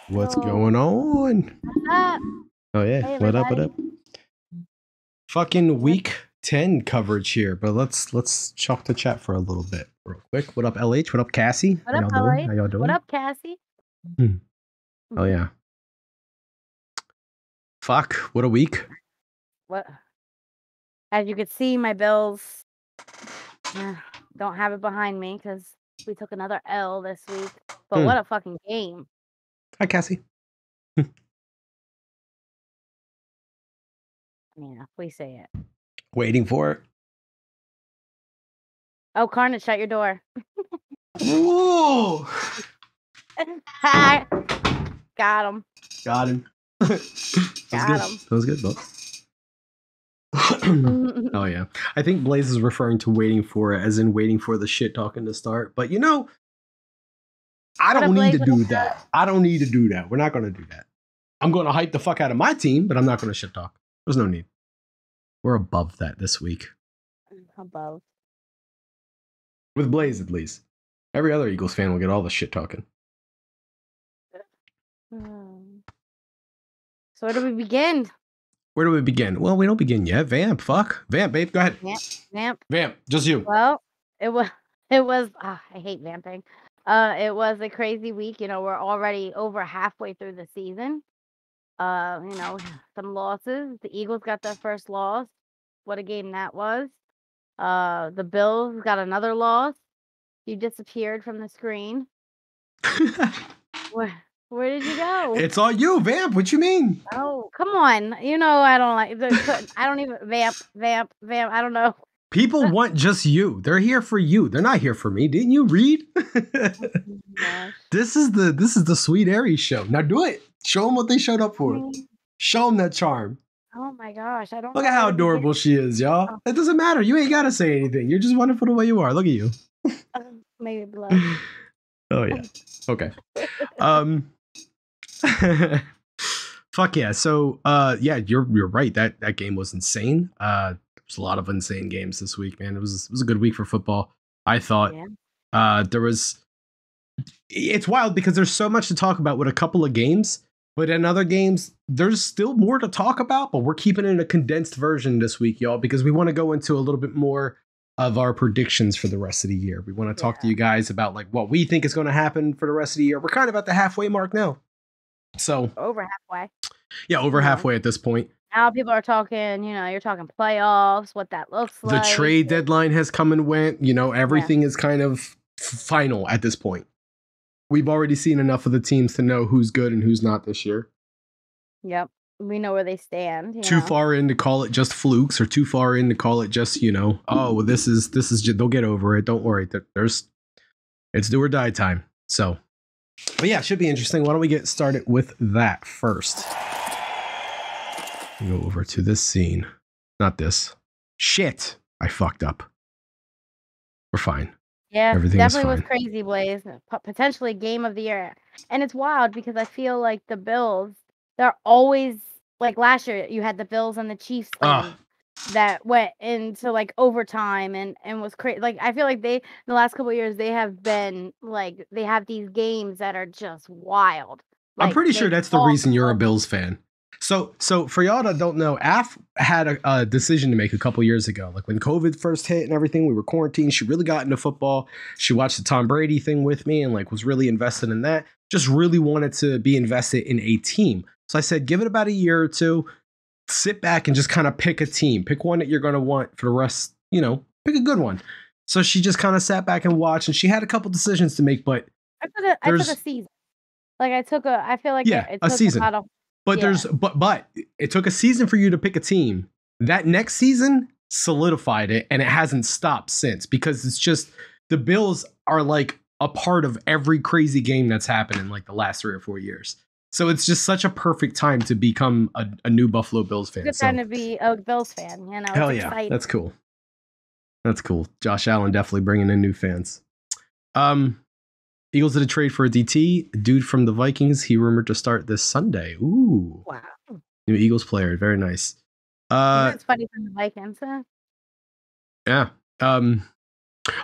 What's Hello. going on? What's up? Oh yeah, Hey, what up? What everybody. up? Fucking What, week 10 coverage here, but let's chalk the chat for a little bit, real quick. What up, LH? What up, Cassie? what How up, y'all doing? LA? How y'all What doing? up, Cassie? Hmm. Oh yeah. Fuck! What a week. What? As you can see, my Bills don't have it behind me because we took another L this week. But what a fucking game! Hi, Cassie. Yeah, please say it. Waiting for it. Oh, Carnage, shut your door. Whoa! Hi. Got him. Got him. Got him. That was good, though. Oh yeah, I think Blaze is referring to waiting for it, as in waiting for the shit talking to start. But you know, I What up, don't need to Blaze? do that. I don't need to do that. We're not going to do that. I'm going to hype the fuck out of my team, but I'm not going to shit talk. There's no need. We're above that this week. Above. With Blaze, at least. Every other Eagles fan will get all the shit talking. So where do we begin? Where do we begin? Well, we don't begin yet. Vamp, fuck. Vamp, babe, go ahead. Vamp. Just you. Well, it was. I hate vamping. It was a crazy week. You know, we're already over halfway through the season. You know, some losses. The Eagles got their first loss. What a game that was. The Bills got another loss. You disappeared from the screen. Where did you go? It's all you, Vamp. What you mean? Oh, come on. You know I don't like. I don't even vamp. I don't know. People want just you. They're here for you. They're not here for me. Didn't you read? This is the Sweet Aries show. Now do it. Show them what they showed up for. Show them that charm. Oh my gosh, I don't Look know at how adorable she is, y'all. Oh. It doesn't matter. You ain't gotta say anything. You're just wonderful the way you are. Look at you. Maybe blood. Oh yeah. Okay. Fuck yeah. So yeah, you're right. That game was insane. There's a lot of insane games this week, man. It was a good week for football. I thought there was. It's wild because there's so much to talk about with a couple of games, but in other games there's still more to talk about. But we're keeping it in a condensed version this week, y'all, because we want to go into a little bit more of our predictions for the rest of the year. We want to talk to you guys about like what we think is going to happen for the rest of the year. We're kind of at the halfway mark now. So over halfway. Yeah, over halfway at this point. Now people are talking, you know, you're talking playoffs, what that looks like. The trade deadline has come and went. You know, everything is kind of final at this point. We've already seen enough of the teams to know who's good and who's not this year. Yep. We know where they stand. Too far in to call it just flukes, or too far in to call it just, you know, oh, well, this is just, they'll get over it. Don't worry. It's do or die time. So, but yeah, it should be interesting. Why don't we get started with that first? Go over to this scene. Not this. Shit. I fucked up. We're fine. Yeah, everything definitely was was crazy, Blaze. Potentially game of the year. And it's wild because I feel like the Bills, they're always, like last year, you had the Bills and the Chiefs game that went into like overtime and was crazy. Like I feel like the last couple of years, they have been like, they have these games that are just wild. Like, I'm pretty sure that's the reason you're a Bills fan. So for y'all that don't know, Af had a decision to make a couple years ago. Like when COVID first hit and everything, we were quarantined. She really got into football. She watched the Tom Brady thing with me and like was really invested in that. Just really wanted to be invested in a team. So I said, give it about a year or two. Sit back and just kind of pick a team. Pick one that you're going to want for the rest, you know, pick a good one. So she just kind of sat back and watched, and she had a couple decisions to make, but I took a season. Like I feel like it took a season. But it took a season for you to pick a team. That next season solidified it, and it hasn't stopped since, because it's just the Bills are like a part of every crazy game that's happened in like the last 3 or 4 years. So it's just such a perfect time to become a new Buffalo Bills fan. Good time to be a Bills fan, you know. Hell yeah, exciting. That's cool. That's cool. Josh Allen definitely bringing in new fans. Eagles did a trade for a DT, dude from the Vikings. He rumored to start this Sunday. Ooh. Wow. New Eagles player. Very nice. It's funny from the Vikings. Huh? Yeah.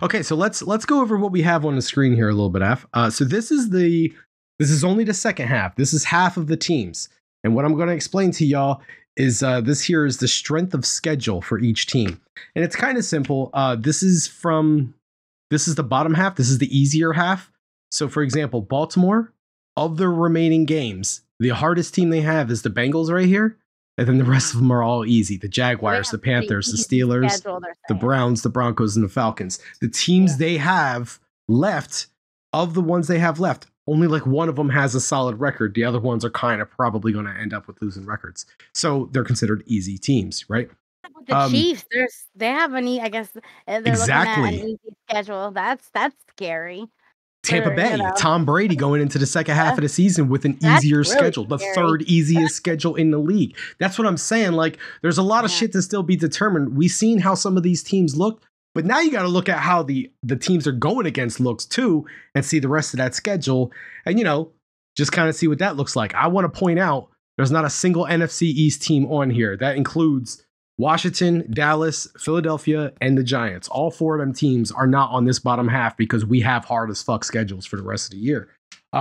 Okay, so let's go over what we have on the screen here a little bit, Af. So this is the This is only the second half. This is half of the teams. And what I'm going to explain to y'all is this here is the strength of schedule for each team. And it's kind of simple. This is the bottom half. This is the easier half. So, for example, Baltimore, of the remaining games, the hardest team they have is the Bengals right here. And then the rest of them are all easy. The Jaguars, the Panthers, the Steelers, the Browns, the Broncos, and the Falcons. The teams they have left, of the ones they have left, only like one of them has a solid record. The other ones are kind of probably going to end up with losing records. So they're considered easy teams, right? The Chiefs, they have I guess they're exactly looking at an easy schedule. That's scary. Tampa Bay, Tom Brady going into the second half of the season with an easier schedule, the third easiest schedule in the league. That's what I'm saying. Like, there's a lot of shit to still be determined. We've seen how some of these teams look, but now you got to look at how the teams are going against looks too, and see the rest of that schedule, and just kind of see what that looks like. I want to point out there's not a single NFC East team on here. That includes Washington, Dallas, Philadelphia, and the Giants. All four of them teams are not on this bottom half because we have hard as fuck schedules for the rest of the year.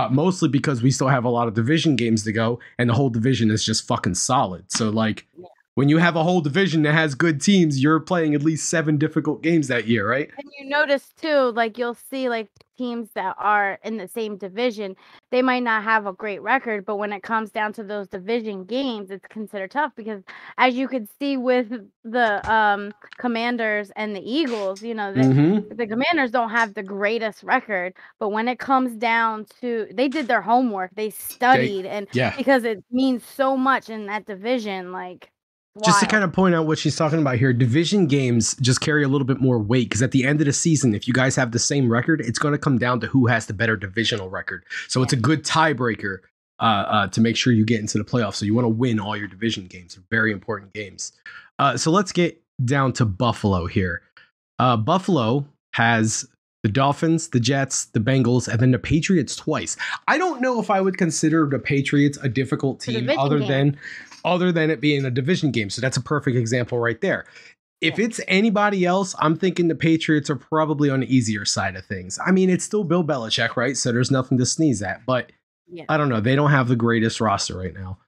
Mostly because we still have a lot of division games to go, and the whole division is just fucking solid. So, like, when you have a whole division that has good teams, you're playing at least 7 difficult games that year, right? And you notice, too, like, you'll see, like, teams that are in the same division, they might not have a great record, but when it comes down to those division games, it's considered tough because, as you could see with the Commanders and the Eagles, the Commanders don't have the greatest record, but when it comes down to, they did their homework, they studied, because it means so much in that division, like. Just to kind of point out what she's talking about here, division games just carry a little bit more weight because at the end of the season, if you guys have the same record, it's going to come down to who has the better divisional record. So it's a good tiebreaker to make sure you get into the playoffs. So you want to win all your division games. They're very important games. So let's get down to Buffalo here. Buffalo has the Dolphins, the Jets, the Bengals, and then the Patriots twice. I don't know if I would consider the Patriots a difficult team other than it being a division game. So that's a perfect example right there. If it's anybody else, I'm thinking the Patriots are probably on the easier side of things. I mean, it's still Bill Belichick, right? So there's nothing to sneeze at. But I don't know. They don't have the greatest roster right now.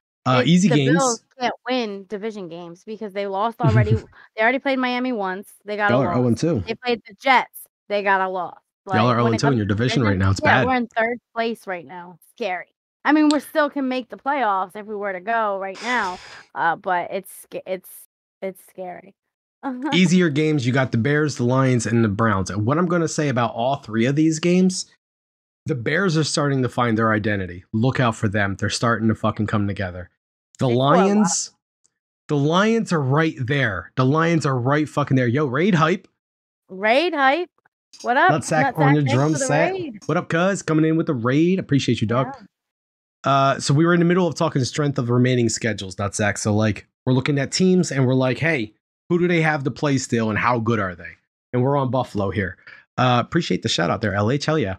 Easy games. The Bills can't win division games because they lost already. They already played Miami once. They got a loss. Y'all are 0-2. They played the Jets. They got a loss. Y'all are 0-2 in your division right now. It's bad. We're in third place right now. It's scary. I mean, we still can make the playoffs if we were to go right now, but it's scary. Easier games, you got the Bears, the Lions, and the Browns. And what I'm going to say about all three of these games, the Bears are starting to find their identity. Look out for them. They're starting to fucking come together. The Lions are right there. The Lions are right fucking there. Yo, Raid hype. Raid hype. What up? Nutsack on your drum set. What up, cuz? Coming in with the raid. Appreciate you, dog. So we were in the middle of talking strength of remaining schedules, Nutsack. So, like, we're looking at teams and we're like, hey, who do they have to play still and how good are they? And we're on Buffalo here. Appreciate the shout out there, LH. Hell yeah.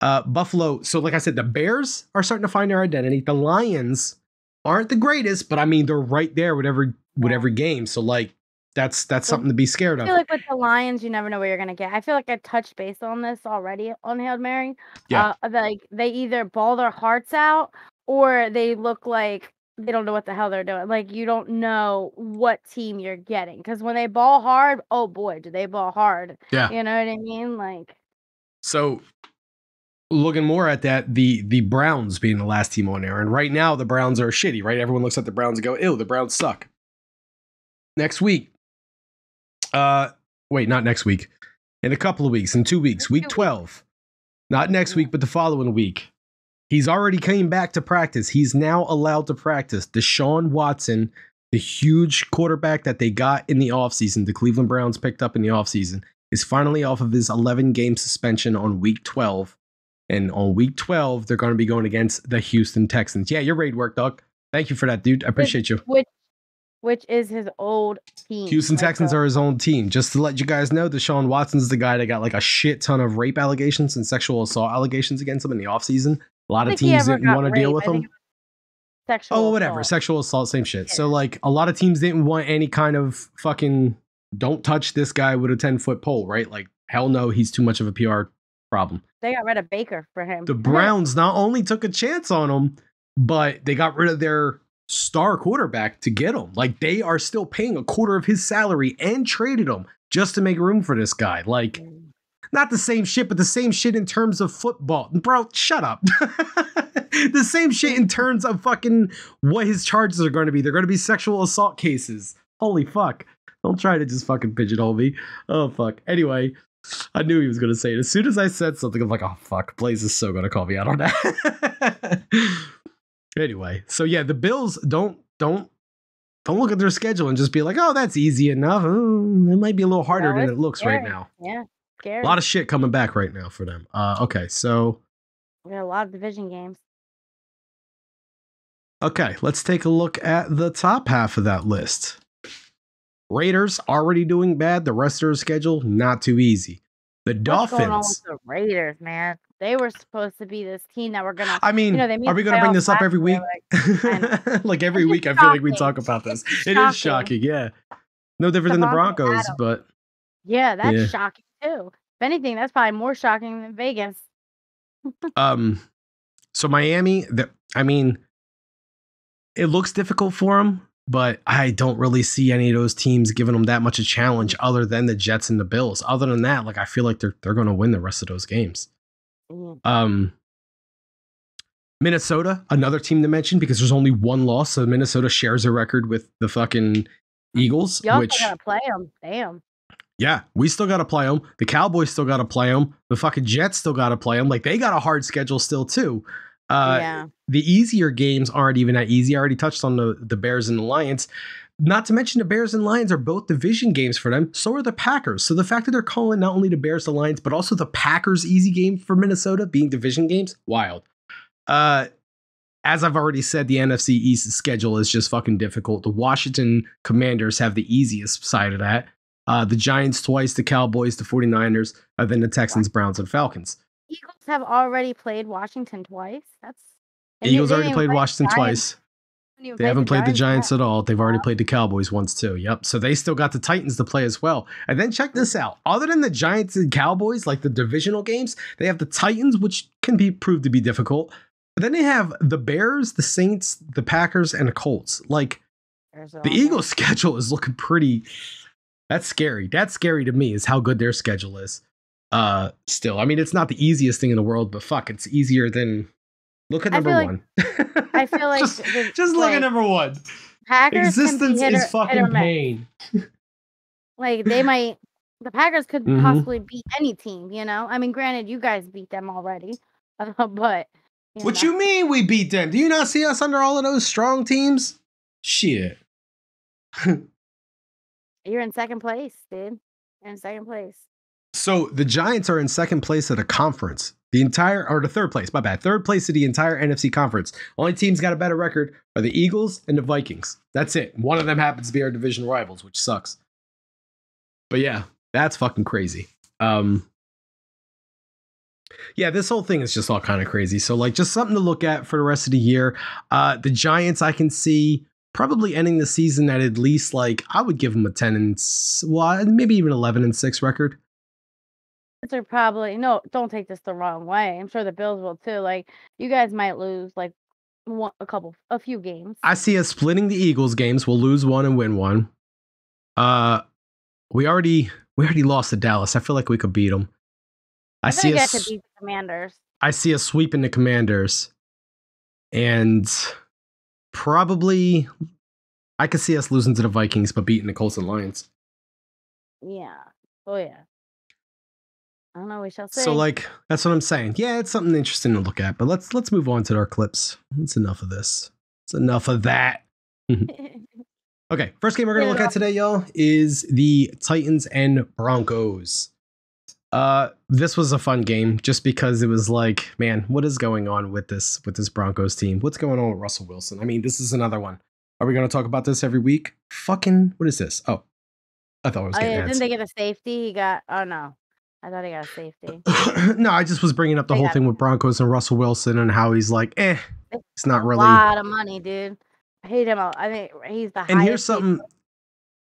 Buffalo. So, like I said, the Bears are starting to find their identity. The Lions aren't the greatest, but I mean, they're right there with every game. So, like, that's something to be scared of. I feel like with the Lions, you never know what you're gonna get. I feel like I touched base on this already on Hail Mary. Yeah. Like they either ball their hearts out or they look like they don't know what the hell they're doing. Like you don't know what team you're getting because when they ball hard, oh boy, do they ball hard? Yeah. You know what I mean? Like. So, looking more at that, the Browns being the last team on there, and right now the Browns are shitty, right? Everyone looks at the Browns and go, "Ew, the Browns suck." Next week. Wait, not next week. In a couple of weeks, in 2 weeks, week 12. Not next week, but the following week. He's already came back to practice. He's now allowed to practice. Deshaun Watson, the huge quarterback that they got in the offseason, the Cleveland Browns picked up in the offseason, is finally off of his 11-game suspension on week 12. And on week 12, they're going to be going against the Houston Texans. Yeah, your raid work, dog. Thank you for that, dude. I appreciate you. Which is his old team. Houston Texans are his own team. Just to let you guys know, Deshaun Watson's the guy that got like a shit ton of rape allegations and sexual assault allegations against him in the offseason. A lot of teams didn't want to deal with him. Whatever. Sexual assault, same shit. Yeah. So like a lot of teams didn't want any kind of fucking don't touch this guy with a 10-foot pole, right? Like hell no, he's too much of a PR Problem. They got rid of Baker for him. The Browns not only took a chance on him, but they got rid of their star quarterback to get him. Like, they are still paying a quarter of his salary and traded him just to make room for this guy. Like, not the same shit, but the same shit in terms of football. Bro, shut up. The same shit in terms of fucking what his charges are going to be. They're going to be sexual assault cases. Holy fuck. Don't try to just fucking pigeonhole me. Oh, fuck. Anyway, I knew he was going to say it. As soon as I said something, I'm like, oh, fuck. Blaze is so going to call me out on that. Anyway, so yeah, the Bills don't look at their schedule and just be like, oh, that's easy enough. It might be a little harder than it looks scary. right now. Yeah, scary. A lot of shit coming back right now for them. Okay, so we got a lot of division games. Okay, let's take a look at the top half of that list. Raiders already doing bad. The rest of their schedule, not too easy. The Dolphins. What's going on with the Raiders, man? They were supposed to be this team that we're gonna. I mean, are we gonna bring this up every week? Like every week, I feel like we talk about this. It is shocking, yeah. No different than the Broncos, but yeah, that's shocking too. If anything, that's probably more shocking than Vegas. So Miami, I mean, it looks difficult for them, but I don't really see any of those teams giving them that much a challenge other than the Jets and the Bills. Other than that, like, I feel like they're going to win the rest of those games. Minnesota, another team to mention because there's only one loss, so Minnesota shares a record with the fucking Eagles. Y'all still gotta play them. Damn. Yeah, we still got to play them. The Cowboys still got to play them. The fucking Jets still got to play them. Like, they got a hard schedule still too. The easier games aren't even that easy. I already touched on the Bears and the Lions. Not to mention the Bears and Lions are both division games for them. So are the Packers. So the fact that they're calling not only the Bears, the Lions, but also the Packers easy game for Minnesota being division games, wild. As I've already said, the NFC East schedule is just fucking difficult. The Washington Commanders have the easiest side of that. The Giants twice, the Cowboys, the 49ers, and then the Texans, Browns, and Falcons. Eagles have already played Washington twice. Eagles already played Washington twice. They haven't played the Giants at all. They've already played the Cowboys once too. Yep. So they still got the Titans to play as well. And then check this out. Other than the Giants and Cowboys, like the divisional games, they have the Titans, which can be proved to be difficult. But then they have the Bears, the Saints, the Packers, and the Colts. Like, the Eagles' schedule is looking pretty. That's scary. That's scary to me, is how good their schedule is. Still, I mean, it's not the easiest thing in the world, but fuck, it's easier than. Look at number one. I feel like just look at number one. Packers existence is fucking pain. Like, the Packers could possibly beat any team, you know? I mean, granted, you guys beat them already, but. What you mean we beat them? Do you not see us under all of those strong teams? Shit. You're in second place, dude. You're in second place. So the Giants are in second place of the conference. The third place, my bad. Third place of the entire NFC conference. Only teams got a better record are the Eagles and the Vikings. That's it. One of them happens to be our division rivals, which sucks. But yeah, that's fucking crazy. Yeah, this whole thing is just all kind of crazy. So, like, just something to look at for the rest of the year. The Giants, I can see probably ending the season at least, like, I would give them a 10 and maybe even 11-6 record. They're probably don't take this the wrong way. I'm sure the Bills will too. Like, you guys might lose like a few games. I see us splitting the Eagles games. We'll lose one and win one. We already lost to Dallas. I feel like we could beat them. I see us to beat the Commanders. I see us sweeping the Commanders, and probably I could see us losing to the Vikings, but beating the Colts and Lions. Yeah. Oh yeah. I don't know. We shall see. So, like, that's what I'm saying. Yeah, it's something interesting to look at. But let's move on to our clips. It's enough of this. It's enough of that. Okay, first game we're gonna look at today, y'all, is the Titans and Broncos. This was a fun game just because it was like, man, what is going on with this Broncos team? What's going on with Russell Wilson? I mean, this is another one. Are we gonna talk about this every week? Fucking, what is this? Oh, I thought I was getting ads. Didn't they get a safety? Oh no. I thought he got a safety. No, I just was bringing up the whole thing with Broncos and Russell Wilson and how he's like, it's not really a lot of money, dude. I hate him. I think he's the highest. And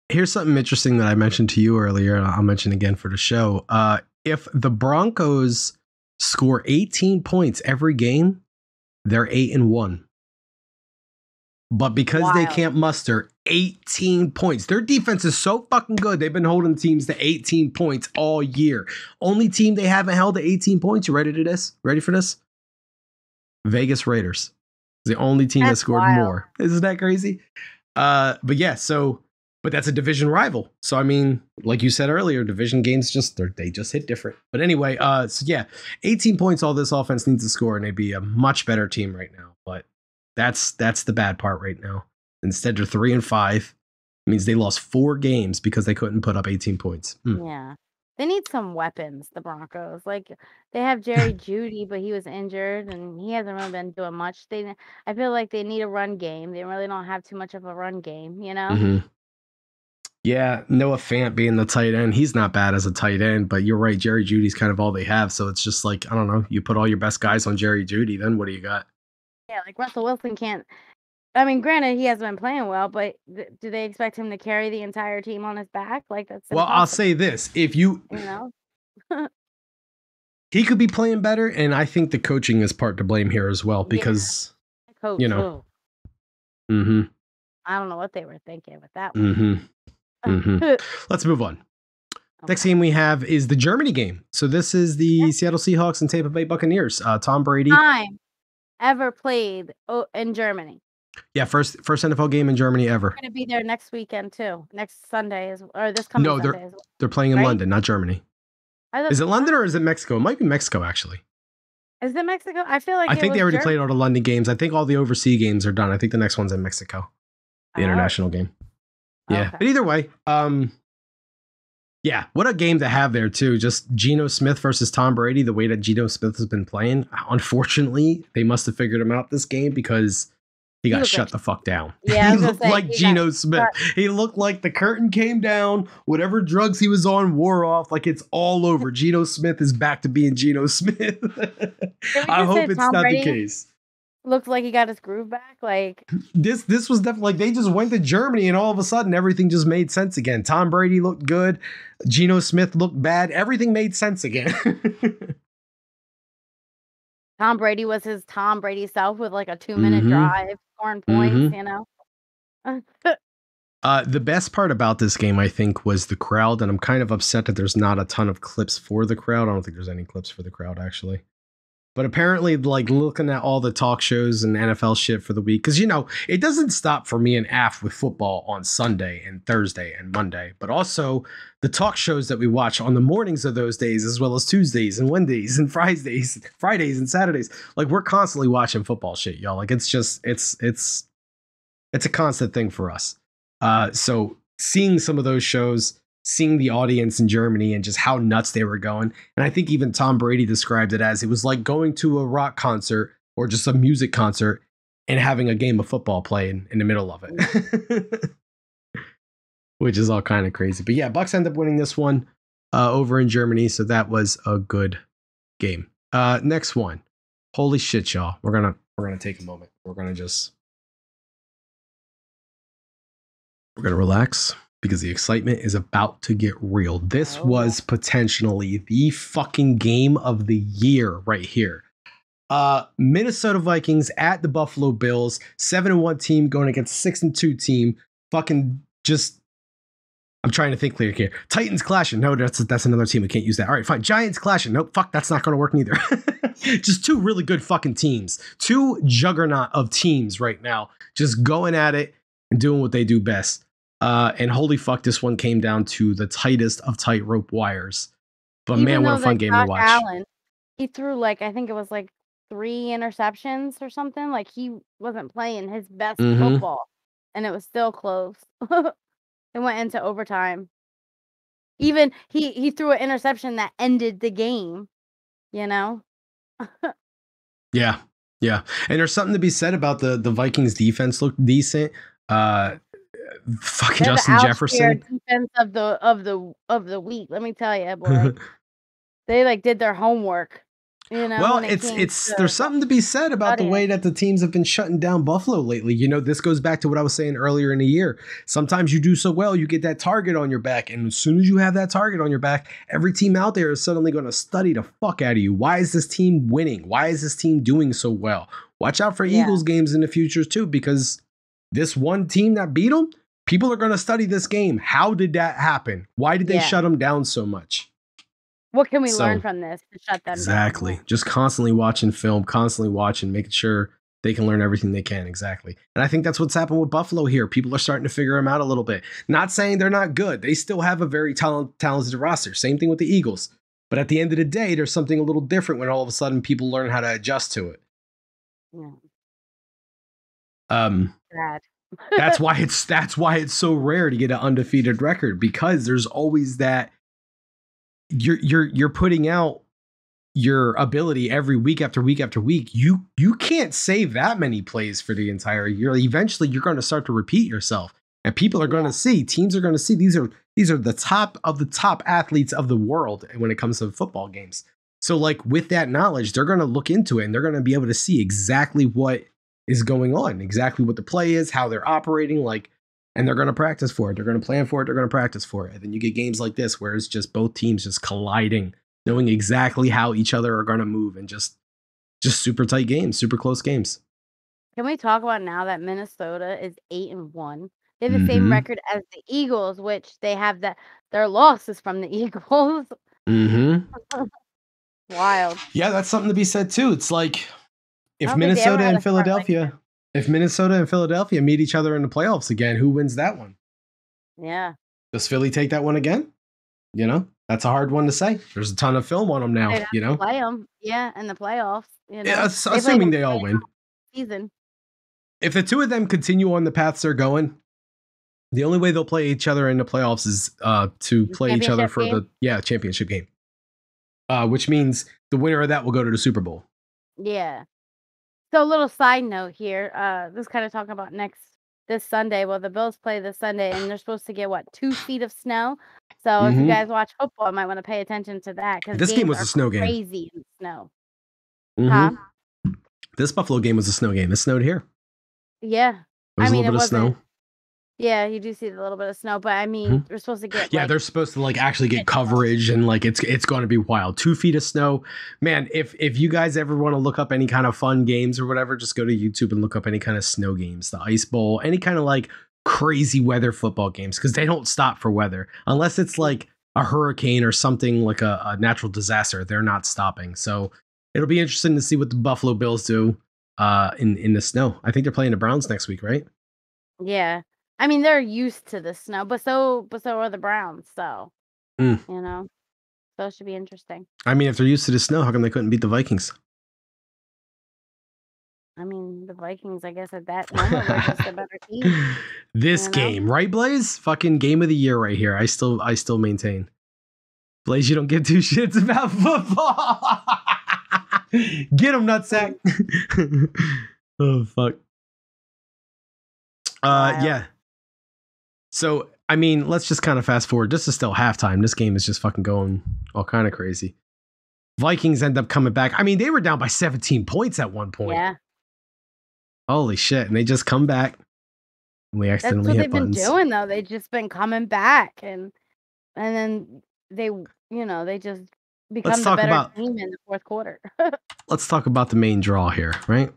here's something interesting that I mentioned to you earlier, and I'll mention again for the show. If the Broncos score 18 points every game, they're 8-1. But because they can't muster 18 points, their defense is so fucking good. They've been holding teams to 18 points all year. Only team they haven't held to 18 points. You ready to this? Ready for this? Vegas Raiders. The only team that scored more. Isn't that crazy? But that's a division rival. So I mean, like you said earlier, division games they just hit different. But anyway, 18 points all this offense needs to score, and they'd be a much better team right now. But that's the bad part right now. Instead, they're 3-5. It means they lost 4 games because they couldn't put up 18 points. Yeah. They need some weapons, the Broncos. Like, they have Jerry Jeudy, but he was injured, and he hasn't really been doing much. I feel like they need a run game. They really don't have too much of a run game, you know? Mm-hmm. Yeah, Noah Fant being the tight end, he's not bad as a tight end, but you're right, Jerry Jeudy's kind of all they have, so it's just like, I don't know, you put all your best guys on Jerry Jeudy, then what do you got? Yeah, like Russell Wilson can't. I mean, granted, he hasn't been playing well, but do they expect him to carry the entire team on his back? Like, that's well, impossible. I'll say this: if you know, he could be playing better, and I think the coaching is part to blame here as well because Coach, you know, I don't know what they were thinking with that one. Let's move on. Next game we have is the Germany game. So this is the Seattle Seahawks and Tampa Bay Buccaneers. Tom Brady. Time ever played in Germany. Yeah, first NFL game in Germany ever. We're going to be there next weekend too. Next Sunday or this coming Sunday as well. They're playing in London, not Germany. Is it London or is it Mexico? It might be Mexico actually. Is it Mexico? I feel like I think they already played all the London games. I think all the overseas games are done. I think the next one's in Mexico. The international game. Yeah. Okay. But either way, yeah, what a game to have there too. Just Geno Smith versus Tom Brady, the way that Geno Smith has been playing. Unfortunately, they must have figured him out this game because he got shut the fuck down. Yeah, he looked like Geno Smith. He looked like the curtain came down, whatever drugs he was on wore off, like it's all over. Geno Smith is back to being Geno Smith. I hope it's not the case. Looks like he got his groove back. Like this was definitely like they just went to Germany and all of a sudden everything just made sense again. Tom Brady looked good. Geno Smith looked bad. Everything made sense again. Tom Brady was his Tom Brady self with like a 2-minute drive, scoring points, you know. The best part about this game, I think, was the crowd, and I'm kind of upset that there's not a ton of clips for the crowd. I don't think there's any clips for the crowd, actually. But apparently, like, looking at all the talk shows and NFL shit for the week, because, you know, it doesn't stop for me and Af with football on Sunday and Thursday and Monday, but also the talk shows that we watch on the mornings of those days, as well as Tuesdays and Wednesdays and Fridays and Saturdays. Like, we're constantly watching football shit, y'all. Like, it's just, it's a constant thing for us. So seeing some of those shows, seeing the audience in Germany and just how nuts they were going. And I think even Tom Brady described it as it was like going to a rock concert or just a music concert and having a game of football playing in the middle of it, which is all kind of crazy. But yeah, Bucs end up winning this one over in Germany. So that was a good game. Next one. Holy shit, y'all. We're going to take a moment. We're going to relax, because the excitement is about to get real. This was potentially the fucking game of the year right here. Minnesota Vikings at the Buffalo Bills, 7-1 team going against 6-2 team. Fucking just, I'm trying to think clear here. Titans clashing. No, that's another team. We can't use that. All right, fine. Giants clashing. Nope, fuck, that's not going to work neither. Just two really good fucking teams. Two juggernaut of teams right now. Just going at it and doing what they do best. And holy fuck, this one came down to the tightest of tightrope wires. But even man, what a fun game to watch. Allen, he threw I think it was 3 interceptions or something. Like, he wasn't playing his best football. And it was still close. It went into overtime. Even he threw an interception that ended the game, you know? Yeah. And there's something to be said about the Vikings defense looked decent. Fucking Justin Jefferson defense of the week. Let me tell you, boy. They did their homework. Well, there's something to be said about the way that the teams have been shutting down Buffalo lately. This goes back to what I was saying earlier in the year. Sometimes you do so well, you get that target on your back, and as soon as you have that target on your back, every team out there is suddenly going to study the fuck out of you. Why is this team winning? Why is this team doing so well? Watch out for Eagles games in the future too, because this one team that beat them, people are going to study this game. How did that happen? Why did they shut them down so much? What can we learn from this to shut them down? Exactly. Just constantly watching film, constantly watching, making sure they can learn everything they can. Exactly. And I think that's what's happened with Buffalo here. People are starting to figure them out a little bit. Not saying they're not good. They still have a very talented roster. Same thing with the Eagles. But at the end of the day, there's something a little different when all of a sudden people learn how to adjust to it. Yeah. That's why it's so rare to get an undefeated record, because there's always that you're putting out your ability every week after week after week. You can't save that many plays for the entire year. Eventually you're going to start to repeat yourself, and people are going to see, teams are going to see these are the top of the top athletes of the world when it comes to football games. So like with that knowledge, they're going to look into it and they're going to be able to see exactly what is going on, exactly what the play is, how they're operating, and they're going to practice for it. They're going to plan for it. They're going to practice for it. And then you get games like this where it's just both teams just colliding, knowing exactly how each other are going to move, and just super tight games, super close games. Can we talk about now that Minnesota is 8-1? They have the same record as the Eagles, which they have their losses from the Eagles. Wild. Yeah, that's something to be said too. It's like if Minnesota and Philadelphia meet each other in the playoffs again, who wins that one? Yeah. Does Philly take that one again? That's a hard one to say. There's a ton of film on them now. Play them, in the playoffs. Yeah, assuming they all win. Season. If the two of them continue on the paths they're going, the only way they'll play each other in the playoffs is to play each other for the championship game. Which means the winner of that will go to the Super Bowl. Yeah. So a little side note here. This kind of talking about this Sunday. Well, the Bills play this Sunday, and they're supposed to get 2 feet of snow. So if you guys watch football, you might want to pay attention to that, because this game was a snow game. Crazy in snow. This Buffalo game was a snow game. It snowed here. Yeah, there was a little bit of snow. Yeah, you do see a little bit of snow, but I mean, we're supposed to get. Yeah, they're supposed to actually get coverage, and it's going to be wild. 2 feet of snow, man. If you guys ever want to look up any kind of fun games or whatever, just go to YouTube and look up any kind of snow games, the Ice Bowl, any kind of crazy weather football games, because they don't stop for weather unless it's like a hurricane or something like a natural disaster. They're not stopping. So it'll be interesting to see what the Buffalo Bills do in the snow. I think they're playing the Browns next week, right? Yeah. I mean, they're used to the snow, but so are the Browns. So, so it should be interesting. I mean, if they're used to the snow, how come they couldn't beat the Vikings? I mean, the Vikings, I guess at that moment were just a better team. This game, right, Blaze? Fucking game of the year right here. I still maintain. Blaze, you don't give two shits about football. Get him, nutsack. Oh, fuck. Yeah. So, I mean, let's just kind of fast forward. This is still halftime. This game is just fucking going all kind of crazy. Vikings end up coming back. I mean, they were down by 17 points at one point. Yeah. Holy shit. And they just come back. And we accidentally hit buttons. That's what they've been doing, though. They've just been coming back. And then they just become the better team in the fourth quarter. Let's talk about the main draw here, right?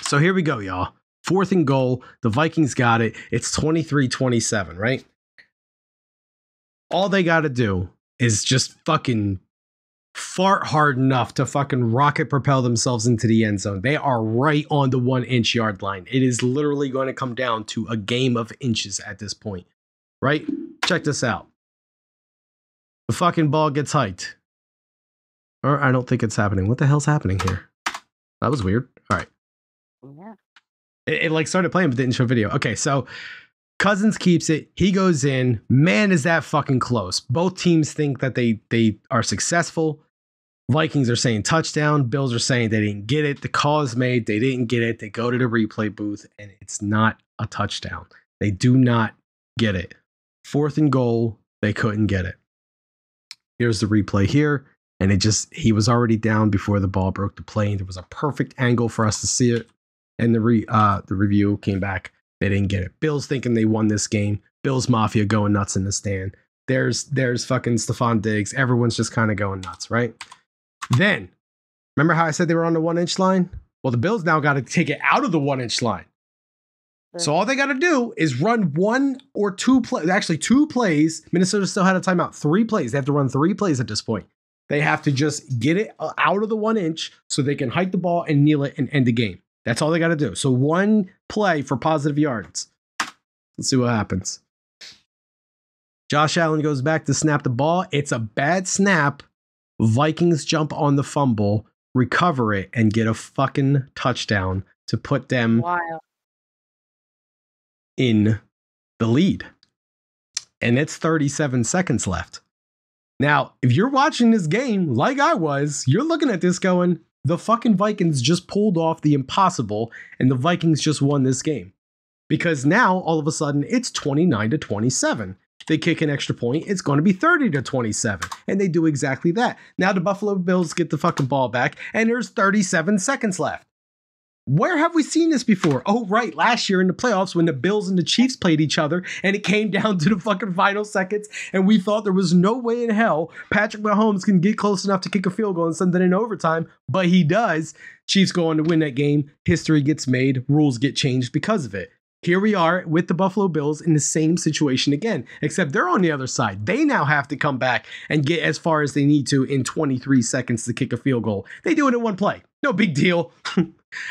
So here we go, y'all. 4th and goal. The Vikings got it. It's 23-27, right? All they got to do is just fucking fart hard enough to fucking rocket propel themselves into the end zone. They are right on the 1-inch yard line. It is literally going to come down to a game of inches at this point, right? Check this out. The fucking ball gets hiked. Or I don't think it's happening. What the hell's happening here? That was weird. All right. Yeah. It started playing but didn't show video. Okay, so Cousins keeps it. He goes in. Man, is that fucking close. Both teams think that they are successful. Vikings are saying touchdown. Bills are saying they didn't get it. The call is made. They didn't get it. They go to the replay booth, and it's not a touchdown. They do not get it. 4th and goal. They couldn't get it. Here's the replay here. And he was already down before the ball broke the plane. There was a perfect angle for us to see it. And the review came back. They didn't get it. Bills thinking they won this game. Bills Mafia going nuts in the stand. There's fucking Stephon Diggs. Everyone's just kind of going nuts, right? Then, remember how I said they were on the 1-inch line? Well, the Bills now got to take it out of the 1-inch line. So all they got to do is run one or two plays. Actually, 2 plays. Minnesota still had a timeout. 3 plays. They have to run 3 plays at this point. They have to just get it out of the 1-inch so they can hike the ball and kneel it and end the game. That's all they got to do. So 1 play for positive yards. Let's see what happens. Josh Allen goes back to snap the ball. It's a bad snap. Vikings jump on the fumble, recover it, and get a fucking touchdown to put them in the lead. And it's 37 seconds left. Now, if you're watching this game like I was, you're looking at this going, the fucking Vikings just pulled off the impossible and the Vikings just won this game. Because now, all of a sudden, it's 29-27. They kick an extra point, it's going to be 30-27. And they do exactly that. Now the Buffalo Bills get the fucking ball back and there's 37 seconds left. Where have we seen this before? Oh, right. Last year in the playoffs when the Bills and the Chiefs played each other and it came down to the fucking final seconds and we thought there was no way in hell Patrick Mahomes can get close enough to kick a field goal and send it in overtime, but he does. Chiefs go on to win that game. History gets made. Rules get changed because of it. Here we are with the Buffalo Bills in the same situation again, except they're on the other side. They now have to come back and get as far as they need to in 23 seconds to kick a field goal. They do it in 1 play. No big deal.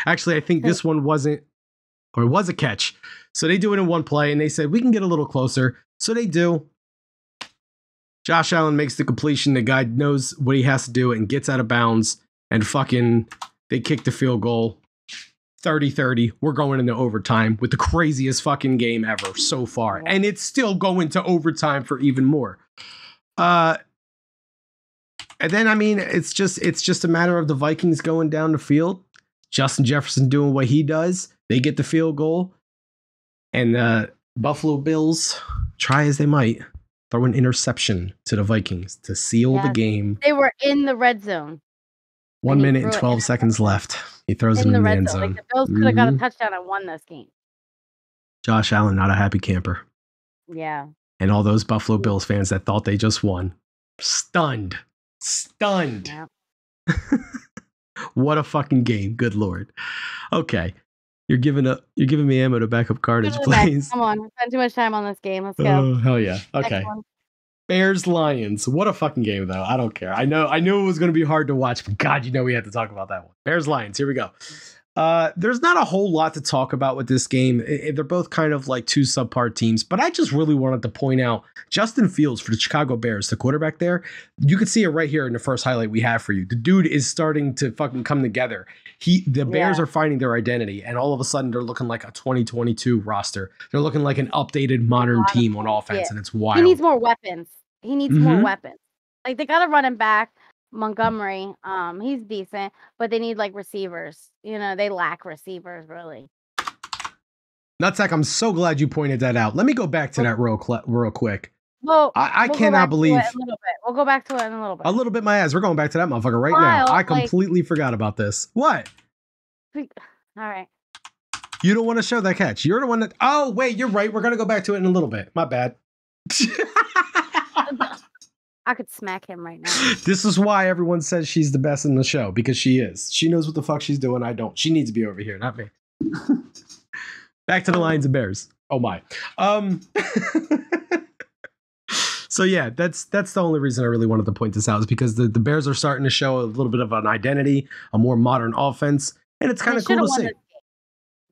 Actually, I think this one wasn't, or was a catch. So they do it in 1 play and they said, we can get a little closer. So they do. Josh Allen makes the completion. The guy knows what he has to do and gets out of bounds and fucking, they kick the field goal. 30-30. We're going into overtime with the craziest fucking game ever so far. And it's still going to overtime for even more. And then, I mean, it's just a matter of the Vikings going down the field. Justin Jefferson doing what he does. They get the field goal. And Buffalo Bills, try as they might, throw an interception to the Vikings to seal the game. They were in the red zone. 1 minute and 12 seconds left. He throws it in the end zone. Like the Bills could have got a touchdown and won this game. Josh Allen, not a happy camper. Yeah. And all those Buffalo Bills fans that thought they just won. Stunned. Yeah. What a fucking game. Good Lord. Okay. You're giving me ammo to back up Carnage, please. Come on. We spent too much time on this game. Let's go. Oh, hell yeah. Okay. Bears Lions. What a fucking game, though. I don't care. I knew it was going to be hard to watch, but God, we had to talk about that one. Bears Lions. Here we go. There's not a whole lot to talk about with this game. They're both kind of like 2 subpar teams, but I just really wanted to point out Justin Fields for the Chicago Bears, the quarterback there. You can see it right here in the first highlight we have for you. The dude is starting to fucking come together. The Bears are finding their identity, and all of a sudden they're looking like a 2022 roster. They're looking like an updated modern team on offense, and it's wild. He needs more weapons. More weapons. Like they got to run him back. Montgomery, he's decent, but they need like receivers. They lack receivers really. Nutsack, I'm so glad you pointed that out. Let me go back to that real quick. Well, I cannot believe. We'll go back to it in a little bit. A little bit, my ass. We're going back to that motherfucker right now. I completely forgot about this. What? All right. You don't want to show that catch. You're the one that. Oh wait, you're right. We're gonna go back to it in a little bit. My bad. I could smack him right now. This is why everyone says she's the best in the show, because she is. She knows what the fuck she's doing. I don't. She needs to be over here, not me. Back to the Lions and Bears. Oh my. So yeah, that's the only reason I really wanted to point this out, is because the Bears are starting to show a little bit of an identity, a more modern offense, and it's kind of cool to see.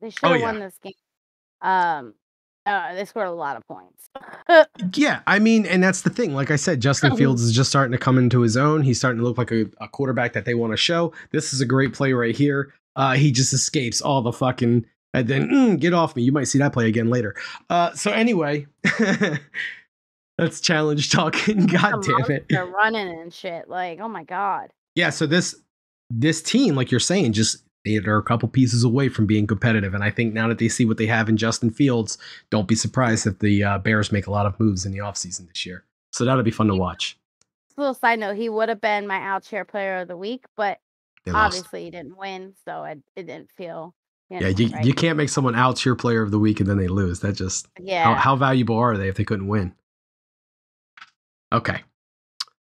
They should have won this game. They scored a lot of points. Yeah, I mean, and that's the thing. Like I said, Justin Fields is just starting to come into his own. He's starting to look like a quarterback that they want to show. This is a great play right here. He just escapes all the fucking, and then get off me. You might see that play again later. So anyway, that's challenge talking. God damn it. They're running and shit. Like, oh my God. Yeah, so this team, like you're saying, they're a couple pieces away from being competitive. And I think now that they see what they have in Justin Fields, don't be surprised if the Bears make a lot of moves in the offseason this year. So that'll be fun to watch. little side note, he would have been my Outshare Player of the Week, but obviously he didn't win, so it didn't feel. You can't make someone Outshare Player of the Week and then they lose. That just how valuable are they if they couldn't win? Okay,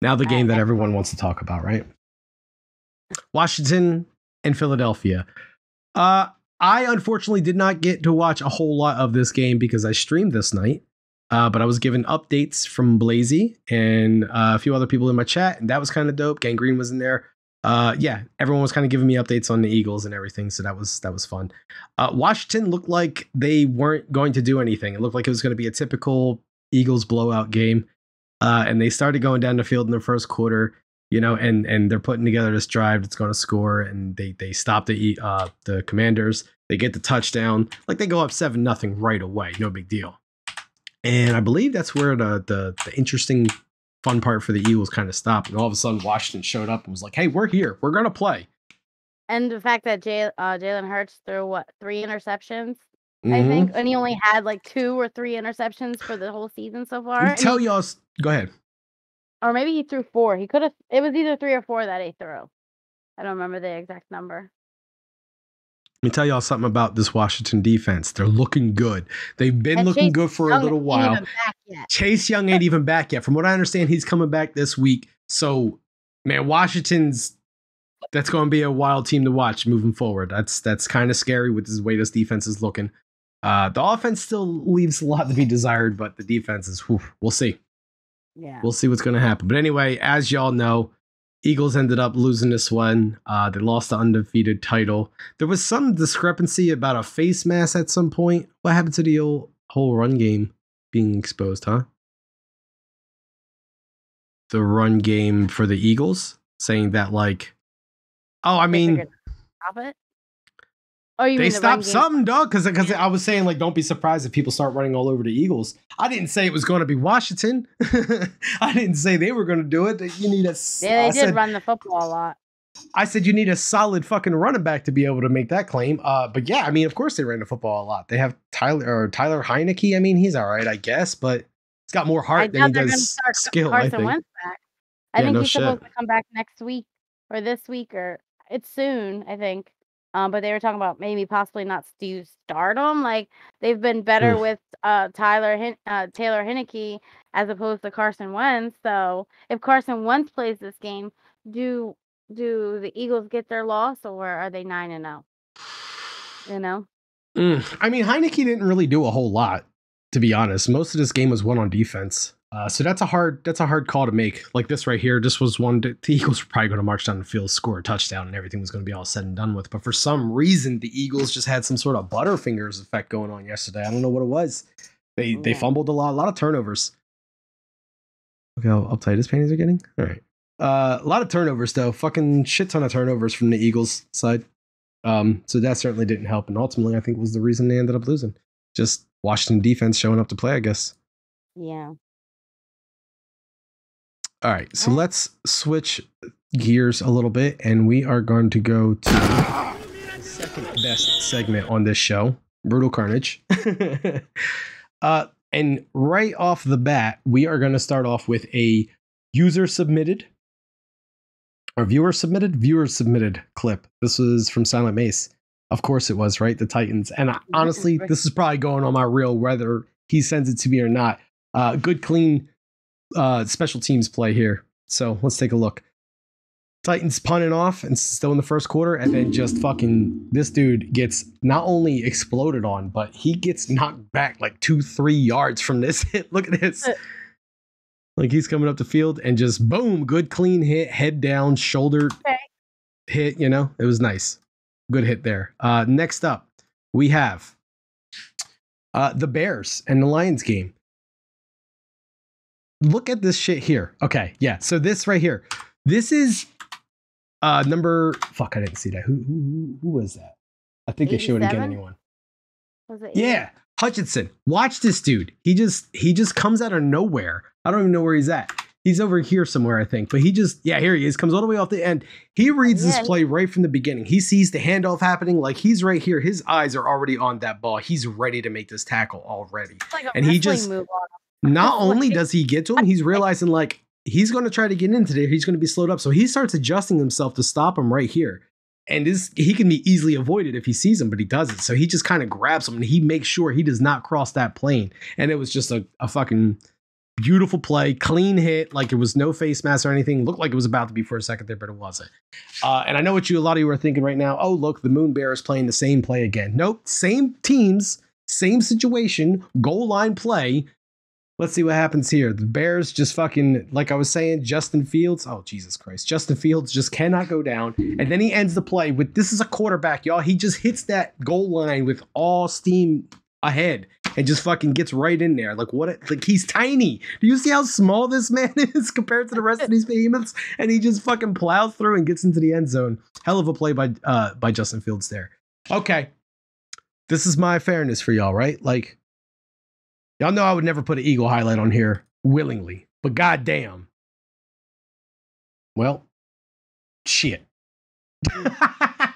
now the game that everyone wants to talk about, right? Washington and Philadelphia. I unfortunately did not get to watch a whole lot of this game because I streamed this night. But I was given updates from Blazy and a few other people in my chat, and that was kind of dope. Gangrene was in there. Everyone was kind of giving me updates on the Eagles and everything, so that was fun. Washington looked like they weren't going to do anything. It looked like it was going to be a typical Eagles blowout game, and they started going down the field in the first quarter, and they're putting together this drive that's going to score, and they stop the Commanders. They get the touchdown, like they go up 7-0 right away, no big deal. And I believe that's where the interesting fun part for the Eagles kind of stopped. And all of a sudden, Washington showed up and was like, hey, we're here. We're going to play. And the fact that Jalen Hurts threw, 3 interceptions, I think? And he only had, 2 or 3 interceptions for the whole season so far. Go ahead. Or maybe he threw 4. It was either 3 or 4 that he threw. I don't remember the exact number. Let me tell y'all something about this Washington defense. They're looking good. They've been looking good for a little while. Chase Young ain't even back yet. From what I understand, he's coming back this week. So, man, that's going to be a wild team to watch moving forward. That's kind of scary with the way this defense is looking. The offense still leaves a lot to be desired, but the defense is, we'll see. Yeah. We'll see what's going to happen. But anyway, as y'all know, Eagles ended up losing this one. They lost the undefeated title. There was some discrepancy about a face mask at some point. What happened to the whole run game being exposed, huh? The run game for the Eagles, saying that stop it? Oh, you they mean stopped something, dog? Because I was saying, don't be surprised if people start running all over the Eagles. I didn't say it was going to be Washington. I didn't say they were going to do it. You need they did run the football a lot. I said you need a solid fucking running back to be able to make that claim. But yeah, I mean, of course they ran the football a lot. They have Tyler Heineke. I mean, he's all right, I guess, but he's got more heart than he does skill. I think. Wentz back. I think he's supposed to come back next week or this week, or it's soon, I think. But they were talking about maybe possibly not start him. They've been better with Taylor Heineke as opposed to Carson Wentz. So if Carson Wentz plays this game, do the Eagles get their loss, or are they 9-0? I mean, Heineke didn't really do a whole lot, to be honest. Most of this game was won on defense. So that's a hard call to make. Like this right here, this was one that the Eagles were probably going to march down the field, score a touchdown, and everything was going to be all said and done with. But for some reason, the Eagles just had some sort of Butterfingers effect going on yesterday. I don't know what it was. They fumbled a lot of turnovers. Look how uptight his panties are getting. All right, a lot of turnovers though. Fucking shit ton of turnovers from the Eagles side. So that certainly didn't help, and ultimately, I think was the reason they ended up losing. Just Washington defense showing up to play, I guess. Yeah. All right, so let's switch gears a little bit, and we are going to go to the second best segment on this show, Brutal Carnage. And right off the bat, we are going to start off with a viewer submitted clip. This was from Silent Mace. Of course it was, right? The Titans. And honestly, this is probably going on my reel, whether he sends it to me or not. Good, clean special teams play here. So let's take a look. Titans punting off and still in the first quarter, and then just fucking this dude gets not only exploded on, but he gets knocked back 2-3 yards from this hit. Look at this. He's coming up the field and just boom, good clean hit, head down, shoulder hit, it was nice. Good hit there. Next up, we have the Bears and the Lions game. Look at this shit here. Okay, yeah. So this right here, this is number. Fuck, I didn't see that. Who was that? I think 87? They showed again. Anyone? Was it? Yeah, Hutchinson. Watch this dude. He just comes out of nowhere. I don't even know where he's at. He's over here somewhere, I think. But here he is. Comes all the way off the end. He reads this play right from the beginning. He sees the handoff happening. He's right here. His eyes are already on that ball. He's ready to make this tackle already. And he just. Not only does he get to him, he's realizing he's going to try to get into there. He's going to be slowed up. So he starts adjusting himself to stop him right here. And he can be easily avoided if he sees him, but he doesn't. So he just kind of grabs him and he makes sure he does not cross that plane. And it was just a fucking beautiful play, clean hit. Like it was no face mask or anything. Looked like it was about to be for a second there, but it wasn't. And I know what a lot of you are thinking right now. Oh, look, the Moon Bear is playing the same play again. Nope, same teams, same situation, goal line play. Let's see what happens here. The Bears just fucking, like I was saying, Justin Fields. Oh, Jesus Christ. Justin Fields just cannot go down. And then he ends the play with, this is a quarterback, y'all. He just hits that goal line with all steam ahead and just fucking gets right in there. Like like he's tiny. Do you see how small this man is compared to the rest of these behemoths? And he just fucking plows through and gets into the end zone. Hell of a play by Justin Fields there. Okay. This is my fairness for y'all, right? Like, y'all know I would never put an Eagle highlight on here willingly, but goddamn. Well, shit.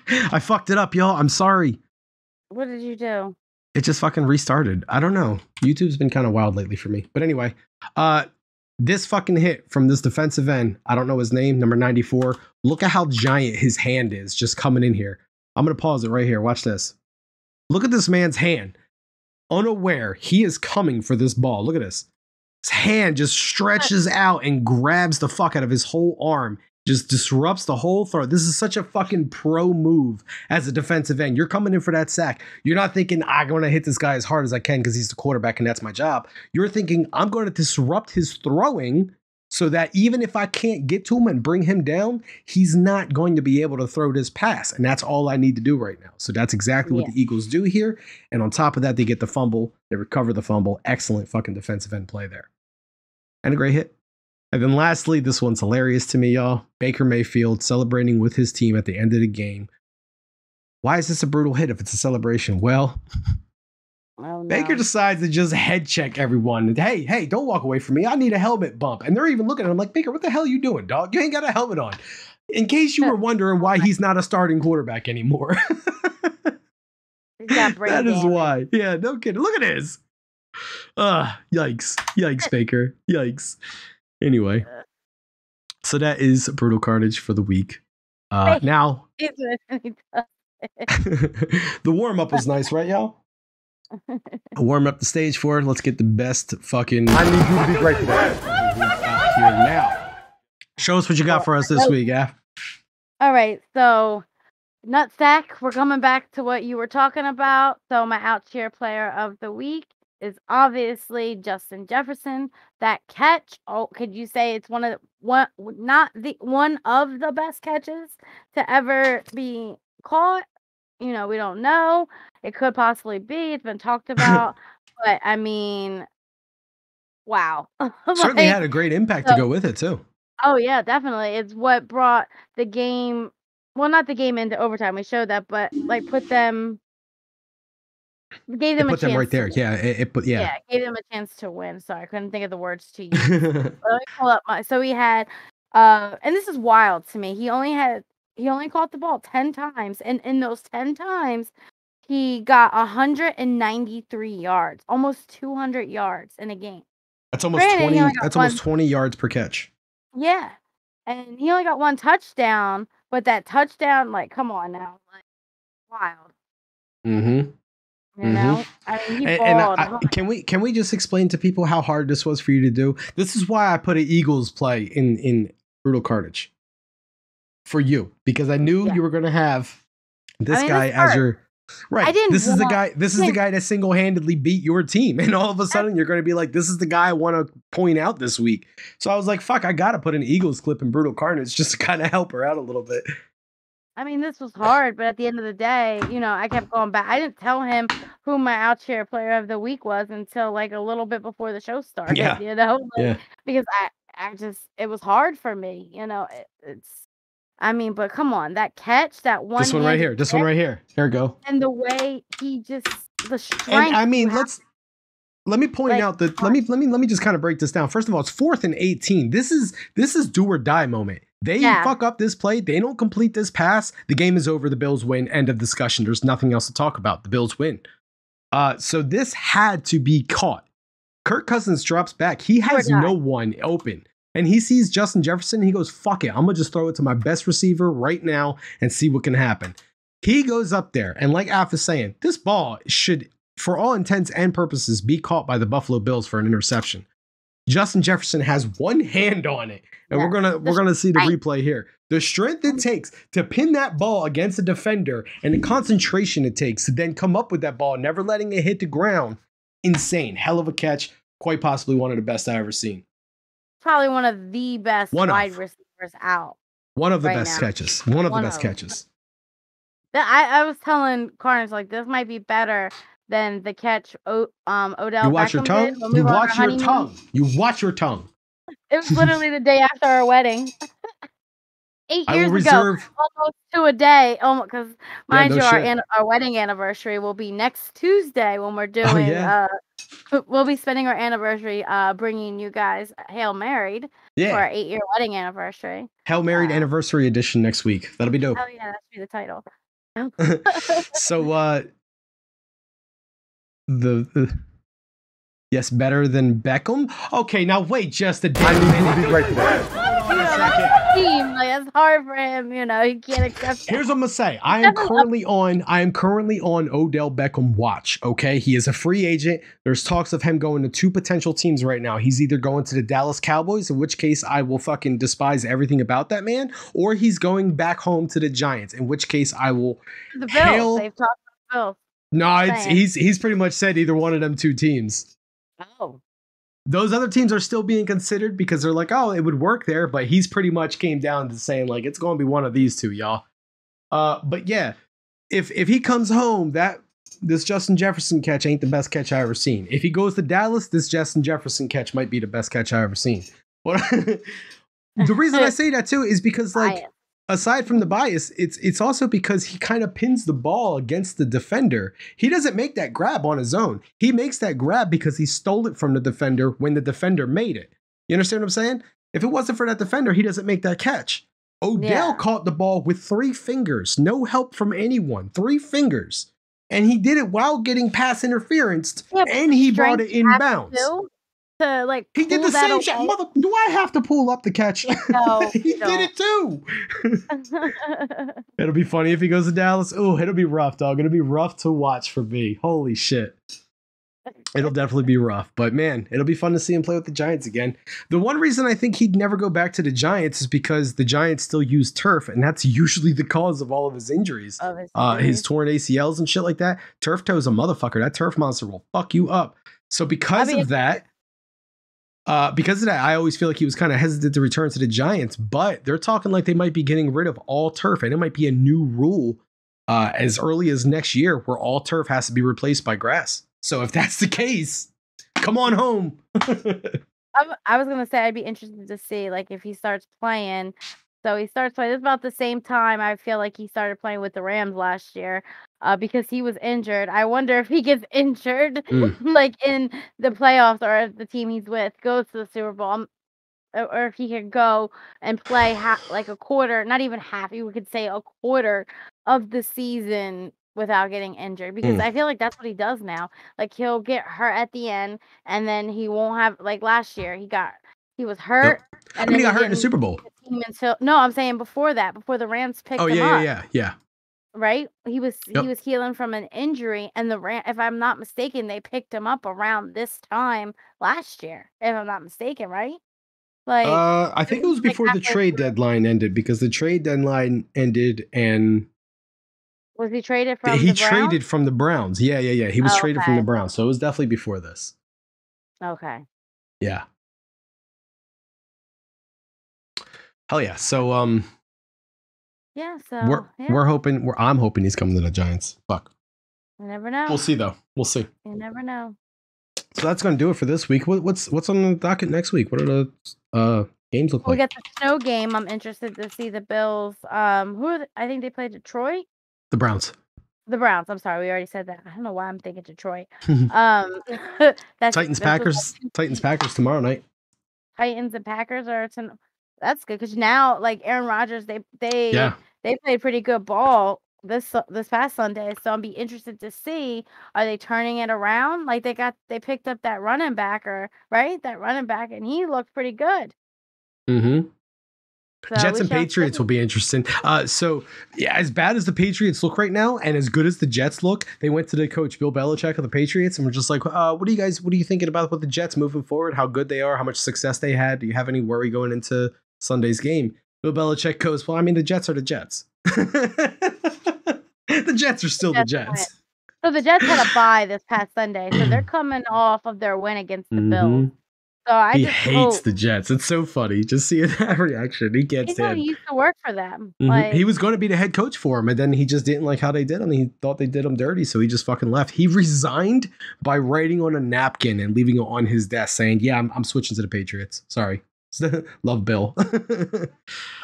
I fucked it up, y'all. I'm sorry. What did you do? It just fucking restarted. I don't know. YouTube's been kind of wild lately for me. But anyway, this fucking hit from this defensive end, I don't know his name, number 94. Look at how giant his hand is just coming in here. I'm going to pause it right here. Watch this. Look at this man's hand. Unaware, he is coming for this ball. Look at this. His hand just stretches out and grabs the fuck out of his whole arm. Just disrupts the whole throw. This is such a fucking pro move as a defensive end. You're coming in for that sack. You're not thinking, I'm going to hit this guy as hard as I can because he's the quarterback and that's my job. You're thinking, I'm going to disrupt his throwing so that even if I can't get to him and bring him down, he's not going to be able to throw this pass. And that's all I need to do right now. So that's exactly what the Eagles do here. And on top of that, they get the fumble. They recover the fumble. Excellent fucking defensive end play there. And a great hit. And then lastly, this one's hilarious to me, y'all. Baker Mayfield celebrating with his team at the end of the game. Why is this a brutal hit if it's a celebration? Well, no. Baker decides to just head check everyone. Hey, don't walk away from me. I need a helmet bump. And they're even looking at him like, Baker, what the hell are you doing, dog? You ain't got a helmet on. In case you were wondering why he's not a starting quarterback anymore. That is why. Yeah, no kidding. Look at this. Yikes. Yikes, Baker. Yikes. Anyway, so that is Brutal Carnage for the week. Now, the warm-up was nice, right, y'all? Warm up the stage for it. Let's get the best fucking... I need you to be great today. Here now. Show us what you got for us this week, Af. All right, so Nutsack, we're coming back to what you were talking about. So my out cheer player of the week is obviously Justin Jefferson. That catch, could you say it's one of the best catches to ever be caught? You know, we don't know. It could possibly be. It's been talked about, but I mean, wow. Certainly had a great impact to go with it too. Oh yeah, definitely. It's what brought the game, well, not the game into overtime. We showed that, but like gave them a chance. Them right there. Yeah, gave them a chance to win. Sorry, I couldn't think of the words to use. Let me pull up so he had, and this is wild to me. He only caught the ball 10 times, and in those 10 times, he got 193 yards, almost 200 yards in a game. That's almost 20. That's almost 20 yards per catch. Yeah, and he only got one touchdown, but that touchdown, like, come on now, like, wild. Mm-hmm. You know, I mean, he balled. Can we just explain to people how hard this was for you to do? This is why I put an Eagles play in Brutal Carnage for you, because I knew you were going to have this guy as your right. This is the guy that single-handedly beat your team, and all of a sudden you're going to be like, this is the guy I want to point out this week. So I was like, fuck, I got to put an Eagles clip in Brutal Carnage just to kind of help her out a little bit. I mean, this was hard, but at the end of the day, you know, I kept going back. I didn't tell him who my out cheer player of the week was until like a little bit before the show started, you know, because I just, it was hard for me, you know, I mean, but come on, that catch, that one. This one right here. Here we go. And the way he just, the strength. And I mean, let me point out that, let me just kind of break this down. First of all, it's 4th and 18. This is do or die moment. They fuck up this play. They don't complete this pass. The game is over. The Bills win. End of discussion. There's nothing else to talk about. The Bills win. So this had to be caught. Kirk Cousins drops back. He has no one open. and he sees Justin Jefferson, he goes, fuck it, I'm gonna just throw it to my best receiver right now and see what can happen. He goes up there, and like Af is saying, this ball should, for all intents and purposes, be caught by the Buffalo Bills for an interception. Justin Jefferson has one hand on it, and we're gonna see the replay here. The strength it takes to pin that ball against a defender and the concentration it takes to then come up with that ball, never letting it hit the ground, insane. Hell of a catch. Quite possibly one of the best I've ever seen. Probably one of the best wide receivers out. One of the best catches. One of the best catches. I was telling Carnes, like, this might be better than the catch Odell You watch your tongue? You watch your tongue. You watch your tongue. It was literally the day after our wedding. 8 years ago. Almost to a day. Because, mind you, our wedding anniversary will be next Tuesday when we're doing... we'll be spending our anniversary bringing you guys Hail Married for our 8-year wedding anniversary. Hail Married Anniversary Edition next week. That'll be dope. Oh, yeah, that should be the title. So, yes, better than Beckham. Okay, now wait just a damn minute. Right team, like, it's hard for him. He can't accept that. Here's what I'm gonna say. I am currently on Odell Beckham watch. Okay, he is a free agent. There's talks of him going to 2 potential teams right now. He's either going to the Dallas Cowboys, in which case I will fucking despise everything about that man, or he's going back home to the Giants, in which case I will. The Bills. They've talked about the Bills. No, he's pretty much said either one of them 2 teams. Oh. Those other teams are still being considered because they're like, oh, it would work there, but he's pretty much came down to saying, like, it's going to be one of these 2, y'all. But yeah, if he comes home, this Justin Jefferson catch ain't the best catch I ever seen. If he goes to Dallas, this Justin Jefferson catch might be the best catch I ever seen. But the reason I say that too is because, like, aside from the bias, it's also because he kind of pins the ball against the defender. He doesn't make that grab on his own. He makes that grab because he stole it from the defender when the defender made it. You understand what I'm saying? If it wasn't for that defender, he doesn't make that catch. Odell caught the ball with 3 fingers, no help from anyone, 3 fingers. And he did it while getting pass interference, and he brought it inbounds. To, like, he did the same shit. Mother, do I have to pull up the catch? No, he did it too. It'll be funny if he goes to Dallas. Oh, it'll be rough, dog. It'll be rough to watch for me. Holy shit. It'll definitely be rough. But man, it'll be fun to see him play with the Giants again. The one reason I think he'd never go back to the Giants is because the Giants still use turf, and that's usually the cause of all of his injuries. His torn ACLs and shit like that. Turf toe is a motherfucker. That turf monster will fuck you up. So because of that, I always feel like he was kind of hesitant to return to the Giants, but they're talking like they might be getting rid of all turf, and it might be a new rule as early as next year where all turf has to be replaced by grass. So if that's the case, come on home. I was going to say I'd be interested to see, like, if he starts playing. So he starts playing. It's about the same time I feel like he started playing with the Rams last year. Because he was injured. I wonder if he gets injured, like, in the playoffs, or if the team he's with goes to the Super Bowl, or if he could go and play like a quarter, not even half, you could say a quarter of the season without getting injured. Because I feel like that's what he does now. Like, he'll get hurt at the end, and then he won't have, like last year, he was hurt. Yep. And then he got hurt in the Super Bowl. No, I'm saying before that, before the Rams picked him up. Yeah. Right, he was healing from an injury, and if I'm not mistaken, they picked him up around this time last year. If I'm not mistaken, right? Like, I think it was before the trade deadline ended, because the trade deadline ended, and was he traded from? Traded from the Browns. Yeah. He was traded from the Browns, so it was definitely before this. Okay. Yeah. Hell yeah! So yeah, so I'm hoping he's coming to the Giants. Fuck. You never know. We'll see though. We'll see. You never know. So that's gonna do it for this week. What's on the docket next week? What are the games look like? We got the snow game. I'm interested to see the Bills. I think they play Detroit. The Browns. The Browns. I'm sorry, we already said that. I don't know why I'm thinking Detroit. Titans Packers tomorrow night. Titans and Packers are that's good, because now, like, Aaron Rodgers, they played pretty good ball this past Sunday. So I'll be interested to see, are they turning it around? Like, they picked up that running back, right? That running back, and he looked pretty good. Mm-hmm. So Jets and Patriots will be interesting. So yeah, as bad as the Patriots look right now, and as good as the Jets look, they went to the coach Bill Belichick of the Patriots and were just like, what are you thinking about with the Jets moving forward? How good they are, how much success they had. Do you have any worry going into Sunday's game? Bill Belichick goes, well, I mean, the Jets are the Jets. The Jets are still the Jets. So the Jets had a bye this past Sunday, so they're coming off of their win against the Bills. So he hates the Jets. It's so funny. Just seeing that reaction. He can't stand. He used to work for them. He was going to be the head coach for him, and then he just didn't like how they did him. He thought they did him dirty, so he just fucking left. He resigned by writing on a napkin and leaving it on his desk, saying, "Yeah, I'm switching to the Patriots. Sorry, love Bill."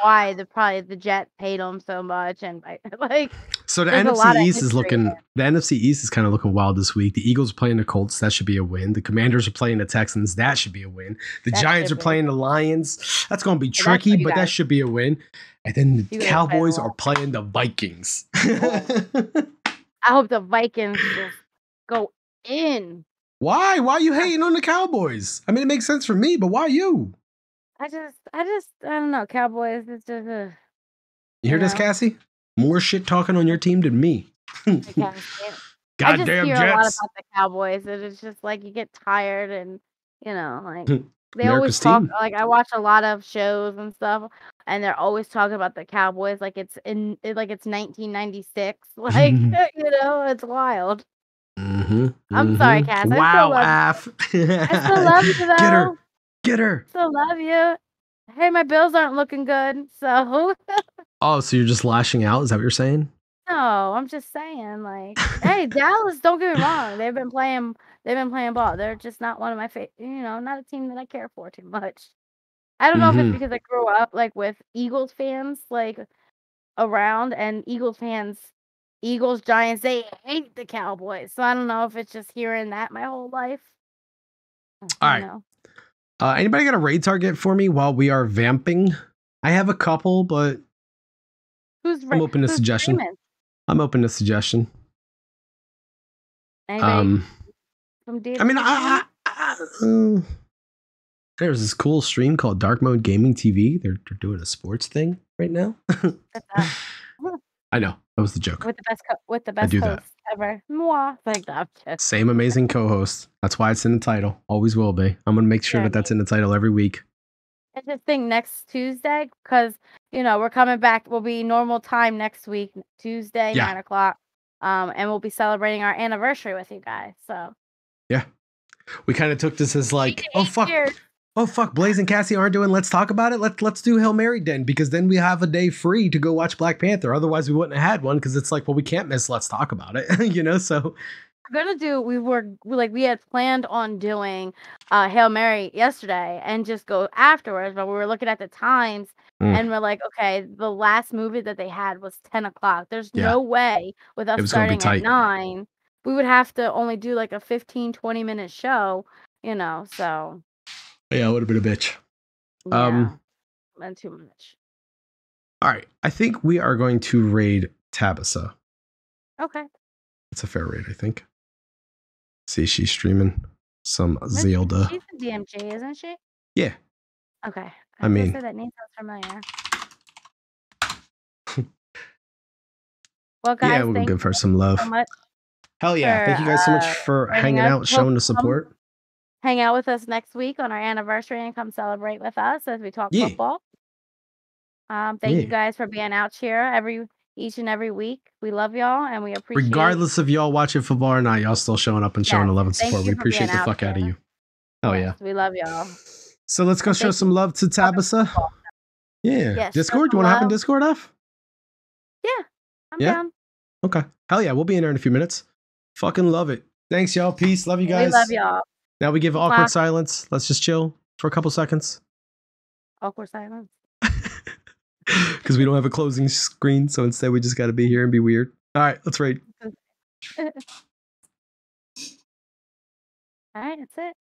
Why? The Jets hate him so much, and like. So the NFC East is looking. There. The NFC East is kind of looking wild this week. The Eagles are playing the Colts. That should be a win. The Commanders are playing the Texans. That should be a win. The Giants are playing the Lions. That's going to be tricky, but that should be a win. And then the Cowboys are playing the Vikings. I hope the Vikings just go in. Why? Why are you hating on the Cowboys? I mean, it makes sense for me, but why you? I don't know. Cowboys. It's just. You hear this, Cassie? More shit talking on your team than me. Goddamn Jets. A lot about the Cowboys, and it's just like you get tired, and like they always talk. Like I watch a lot of shows and stuff, and they're always talking about the Cowboys like it's 1996. Like it's wild. I'm sorry, Cass. Wow, Af. I still love you though. Get her. Still love you. Hey, my Bills aren't looking good, so. Oh, so you're just lashing out? Is that what you're saying? No, I'm just saying, like, hey, Dallas. Don't get me wrong. They've been playing ball. They're just not one of my favorite. Not a team that I care for too much. I don't know if it's because I grew up like with Eagles fans like around, and Eagles Giants. They hate the Cowboys, so I don't know if it's just hearing that my whole life. All right. Anybody got a raid target for me while we are vamping? I have a couple, but I'm open to suggestion. I'm open to suggestion. Anybody I mean, there's this cool stream called Dark Mode Gaming TV. They're doing a sports thing right now. I know that was the joke. With the best host ever. Mwah. Like that. Same amazing co-host. That's why it's in the title. Always will be. I'm gonna make sure that's in the title every week. I just think next Tuesday, because we're coming back. We'll be normal time next week, Tuesday, 9 o'clock. And we'll be celebrating our anniversary with you guys. So yeah, we kind of took this as like, oh fuck, Blaze and Cassie aren't doing Let's Talk About It. Let's do Hail Mary then, because then we have a day free to go watch Black Panther. Otherwise, we wouldn't have had one, because it's like, well, we can't miss Let's Talk About It, So we had planned on doing Hail Mary yesterday and just go afterwards, but we were looking at the times and we're like, okay, the last movie that they had was 10 o'clock. There's no way with us starting at 9. We would have to only do like a 15-20 minute show, so yeah, it would have been a bitch. And too much. All right, I think we are going to raid Tabitha. Okay, it's a fair raid, I think. See, she's streaming some Zelda. She's a DMG, isn't she? Yeah. Okay. I mean, that name sounds familiar. Well, guys, yeah, we'll give her some love. So hell yeah! Thank you guys so much for hanging out, showing the support. Hang out with us next week on our anniversary and come celebrate with us as we talk football. Thank you guys for being out here each and every week. We love y'all and we appreciate. Regardless of y'all watching football or not, y'all still showing up and showing the love and support. We appreciate the fuck out of you. Oh yeah, we love y'all. So let's go show some love to Tabitha. Yeah. Yes, Discord. Do you want to hop in Discord, F? Yeah. I'm down. Okay. Hell yeah. We'll be in there in a few minutes. Fucking love it. Thanks, y'all. Peace. Love you guys. We love y'all. Now we give awkward silence. Let's just chill for a couple seconds. Awkward silence. Because we don't have a closing screen, so instead we just got to be here and be weird. All right, let's raid. All right, that's it.